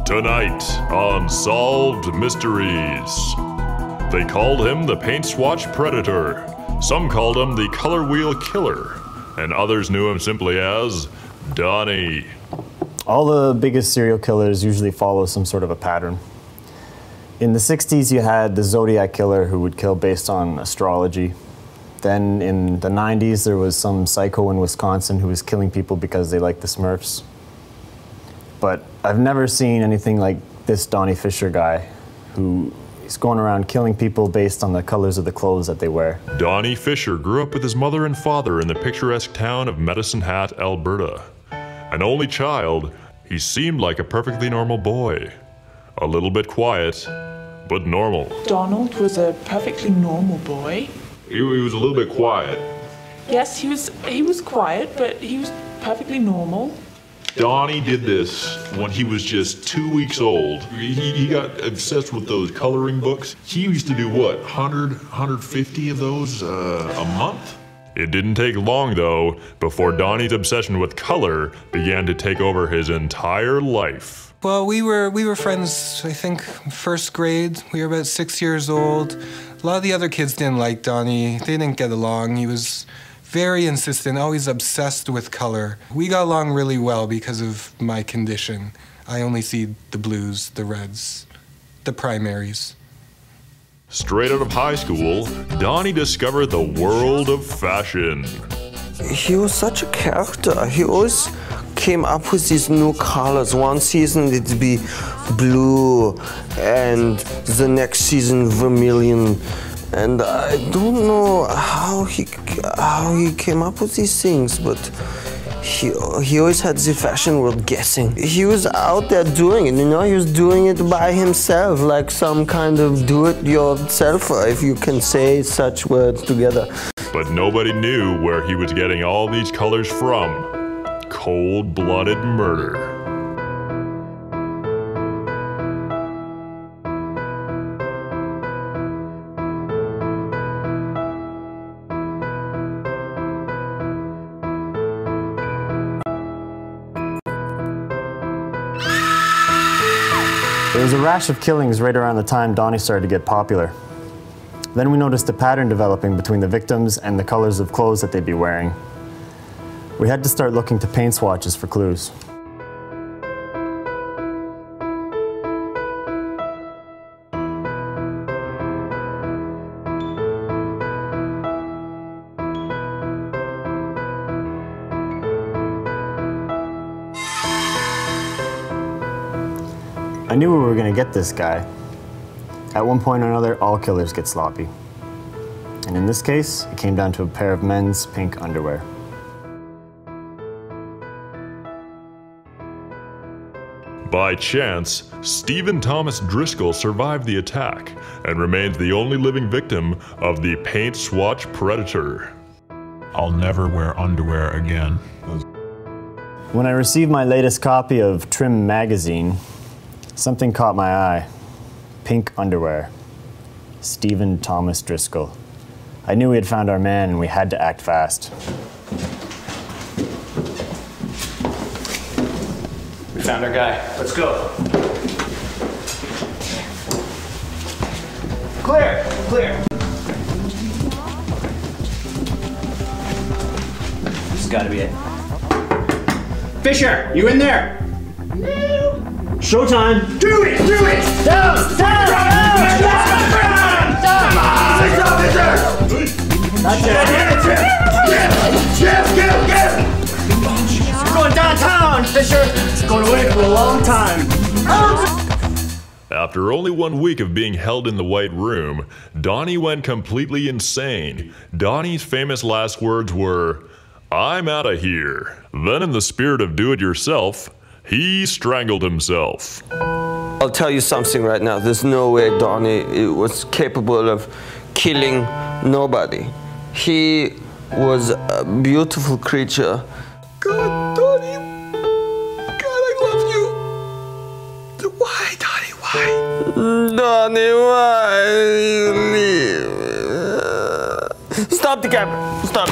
Tonight on Solved Mysteries. They called him the Paint Swatch Predator. Some called him the Color Wheel Killer, and others knew him simply as Donnie. All the biggest serial killers usually follow some sort of a pattern. In the 60s, you had the Zodiac Killer who would kill based on astrology. Then in the 90s, there was some psycho in Wisconsin who was killing people because they liked the Smurfs. But I've never seen anything like this Donnie Fisher guy, who is going around killing people based on the colors of the clothes that they wear. Donnie Fisher grew up with his mother and father in the picturesque town of Medicine Hat, Alberta. An only child, he seemed like a perfectly normal boy. A little bit quiet, but normal. Donald was a perfectly normal boy. He was a little bit quiet. Yes, he was quiet, but he was perfectly normal. Donnie did this when he was just 2 weeks old. He got obsessed with those coloring books. He used to do what, 100, 150 of those a month? It didn't take long though before Donnie's obsession with color began to take over his entire life. Well, we were friends, I think, first grade. We were about 6 years old. A lot of the other kids didn't like Donnie. They didn't get along. He was very insistent, always obsessed with color. We got along really well because of my condition. I only see the blues, the reds, the primaries. Straight out of high school, Donnie discovered the world of fashion. He was such a character. He always came up with these new colors. One season it'd be blue, and the next season vermilion. And I don't know how he came up with these things, but he always had the fashion world guessing. He was out there doing it, you know, he was doing it by himself, like some kind of do-it-yourselfer, if you can say such words together. But nobody knew where he was getting all these colors from. Cold-blooded murder. There was a rash of killings right around the time Donnie started to get popular. Then we noticed a pattern developing between the victims and the colors of clothes that they'd be wearing. We had to start looking to paint swatches for clues. I knew we were going to get this guy. At one point or another, all killers get sloppy. And in this case, it came down to a pair of men's pink underwear. By chance, Stephen Thomas Driscoll survived the attack and remains the only living victim of the Paint Swatch Predator. I'll never wear underwear again. When I received my latest copy of Trim magazine, something caught my eye. Pink underwear. Stephen Thomas Driscoll. I knew we had found our man and we had to act fast. We found our guy. Let's go. Clear! Clear! This has got to be it. Fisher, you in there? Showtime! Do it! Do it! Down! Down! Come on! Fisher! Not yet! Get him! We're going downtown, Fisher! It's going away for a long time. After only 1 week of being held in the White Room, Donnie went completely insane. Donnie's famous last words were, "I'm out of here." Then in the spirit of do-it-yourself, he strangled himself. I'll tell you something right now. There's no way Donnie was capable of killing nobody. He was a beautiful creature. God, Donnie. God, I love you. Why, Donnie, why? Donnie, why you leave? Stop the camera. Stop.